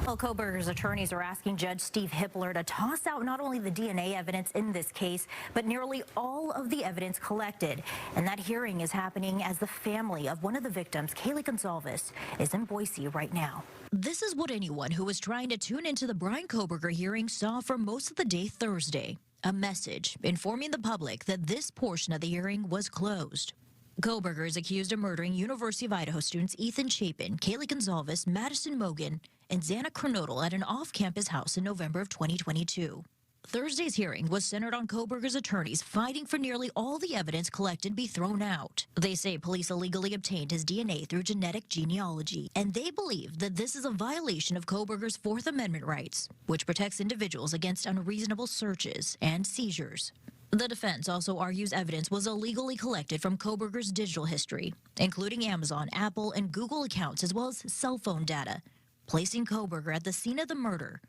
Well, Kohberger's attorneys are asking Judge Steve Hippler to toss out not only the DNA evidence in this case, but nearly all of the evidence collected. And that hearing is happening as the family of one of the victims, Kaylee Gonzalez, is in Boise right now. This is what anyone who was trying to tune into the Bryan Kohberger hearing saw for most of the day Thursday. A message informing the public that this portion of the hearing was closed. Kohberger is accused of murdering University of Idaho students Ethan Chapin, Kaylee Gonzalez, Madison Mogan, and Xana Kronodal at an off-campus house in November of 2022. Thursday's hearing was centered on Kohberger's attorneys fighting for nearly all the evidence collected be thrown out. They say police illegally obtained his DNA through genetic genealogy, and they believe that this is a violation of Kohberger's Fourth Amendment rights, which protects individuals against unreasonable searches and seizures. The defense also argues evidence was illegally collected from Kohberger's digital history, including Amazon, Apple, and Google accounts, as well as cell phone data, placing Kohberger at the scene of the murder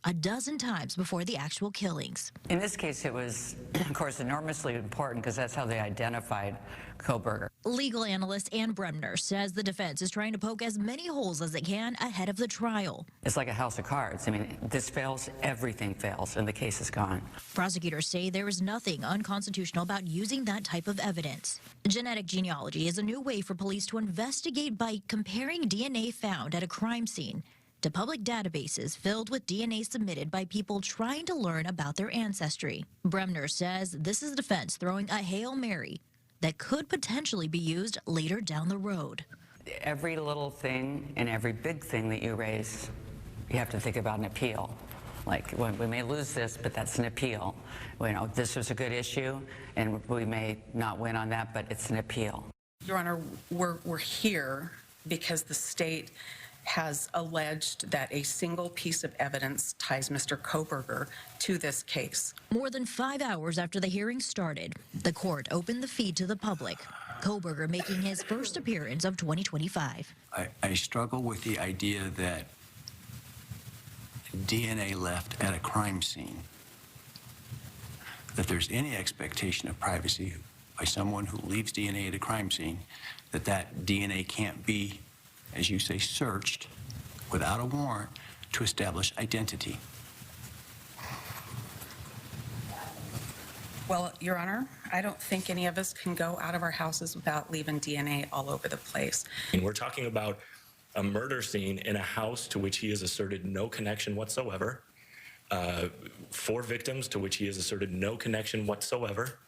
a dozen times before the actual killings. In this case, it was, of course, enormously important because that's how they identified Kohberger. Legal analyst Ann Bremner says the defense is trying to poke as many holes as it can ahead of the trial. It's like a house of cards. I mean, this fails, everything fails, and the case is gone. Prosecutors say there is nothing unconstitutional about using that type of evidence. Genetic genealogy is a new way for police to investigate by comparing DNA found at a crime scene to public databases filled with DNA submitted by people trying to learn about their ancestry. Bremner says this is defense throwing a Hail Mary that could potentially be used later down the road. Every little thing and every big thing that you raise, you have to think about an appeal. Like, we may lose this, but that's an appeal. You know, this was a good issue, and we may not win on that, but it's an appeal. Your Honor, we're here because the state has alleged that a single piece of evidence ties Mr. Kohberger to this case. More than 5 hours after the hearing started, the court opened the feed to the public, Kohberger making his first appearance of 2025. I struggle with the idea that DNA left at a crime scene, that there's any expectation of privacy by someone who leaves DNA at a crime scene, that DNA can't be, as you say, searched without a warrant to establish identity. Well, Your Honor, I don't think any of us can go out of our houses without leaving DNA all over the place. And we're talking about a murder scene in a house to which he has asserted no connection whatsoever, 4 victims to which he has asserted no connection whatsoever.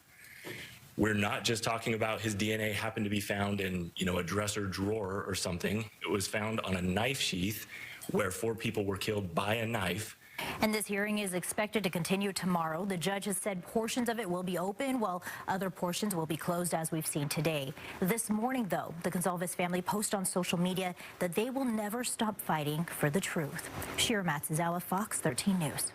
We're not just talking about his DNA happened to be found in, a dresser drawer or something. It was found on a knife sheath where 4 people were killed by a knife. And this hearing is expected to continue tomorrow. The judge has said portions of it will be open while other portions will be closed, as we've seen today. This morning, though, the Gonzalez family posted on social media that they will never stop fighting for the truth. Shira Matsuzawa, Fox 13 News.